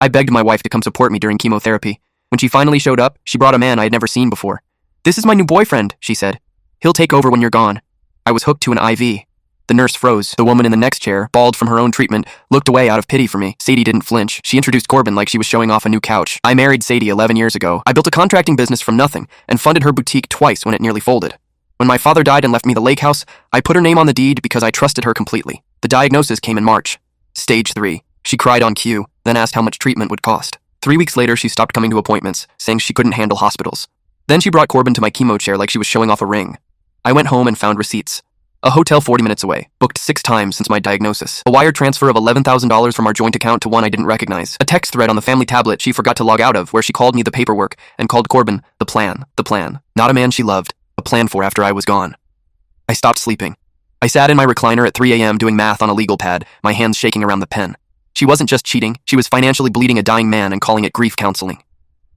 I begged my wife to come support me during chemotherapy. When she finally showed up, she brought a man I had never seen before. "This is my new boyfriend," she said. "He'll take over when you're gone." I was hooked to an IV. The nurse froze. The woman in the next chair, bald from her own treatment, looked away out of pity for me. Sadie didn't flinch. She introduced Corbin like she was showing off a new couch. I married Sadie 11 years ago. I built a contracting business from nothing and funded her boutique twice when it nearly folded. When my father died and left me the lake house, I put her name on the deed because I trusted her completely. The diagnosis came in March. Stage 3. She cried on cue, then asked how much treatment would cost. 3 weeks later, she stopped coming to appointments, saying she couldn't handle hospitals. Then she brought Corbin to my chemo chair like she was showing off a ring. I went home and found receipts. A hotel 40 minutes away, booked 6 times since my diagnosis. A wire transfer of $11,000 from our joint account to one I didn't recognize. A text thread on the family tablet she forgot to log out of where she called me the paperwork and called Corbin the plan. The plan. Not a man she loved, a plan for after I was gone. I stopped sleeping. I sat in my recliner at 3 a.m. doing math on a legal pad, my hands shaking around the pen. She wasn't just cheating, she was financially bleeding a dying man and calling it grief counseling.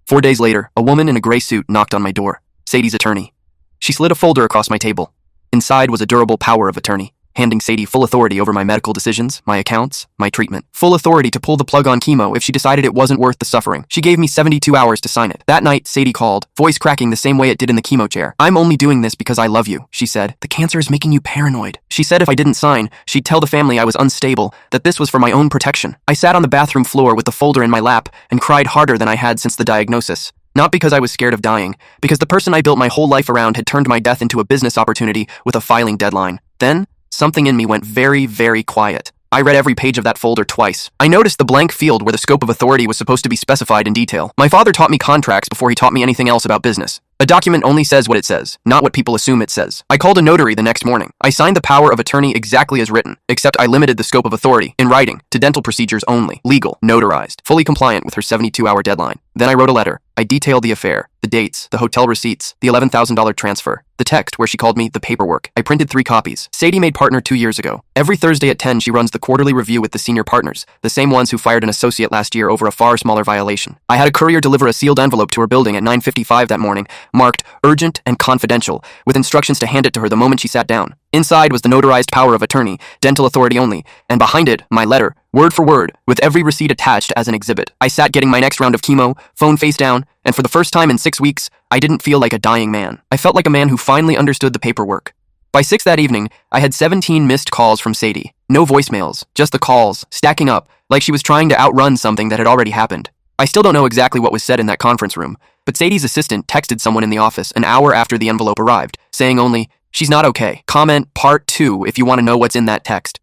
4 days later, a woman in a gray suit knocked on my door. Sadie's attorney. She slid a folder across my table. Inside was a durable power of attorney, handing Sadie full authority over my medical decisions, my accounts, my treatment. Full authority to pull the plug on chemo if she decided it wasn't worth the suffering. She gave me 72 hours to sign it. That night, Sadie called, voice cracking the same way it did in the chemo chair. "I'm only doing this because I love you," she said. "The cancer is making you paranoid." She said if I didn't sign, she'd tell the family I was unstable, that this was for my own protection. I sat on the bathroom floor with the folder in my lap and cried harder than I had since the diagnosis. Not because I was scared of dying, because the person I built my whole life around had turned my death into a business opportunity with a filing deadline. Then, something in me went very, very quiet. I read every page of that folder twice. I noticed the blank field where the scope of authority was supposed to be specified in detail. My father taught me contracts before he taught me anything else about business. A document only says what it says, not what people assume it says. I called a notary the next morning. I signed the power of attorney exactly as written, except I limited the scope of authority, in writing, to dental procedures only. Legal, notarized, fully compliant with her 72-hour deadline. Then I wrote a letter. I detailed the affair, the dates, the hotel receipts, the $11,000 transfer, the text where she called me the paperwork. I printed 3 copies. Sadie made partner 2 years ago. Every Thursday at 10 she runs the quarterly review with the senior partners, the same ones who fired an associate last year over a far smaller violation. I had a courier deliver a sealed envelope to her building at 9:55 that morning, marked urgent and confidential, with instructions to hand it to her the moment she sat down. Inside was the notarized power of attorney, dental authority only, and behind it, my letter, word for word, with every receipt attached as an exhibit. I sat getting my next round of chemo, phone face down, and for the first time in 6 weeks, I didn't feel like a dying man. I felt like a man who finally understood the paperwork. By 6 that evening, I had 17 missed calls from Sadie. No voicemails, just the calls, stacking up, like she was trying to outrun something that had already happened. I still don't know exactly what was said in that conference room, but Sadie's assistant texted someone in the office an hour after the envelope arrived, saying only, "She's not okay. Comment part 2 if you want to know what's in that text."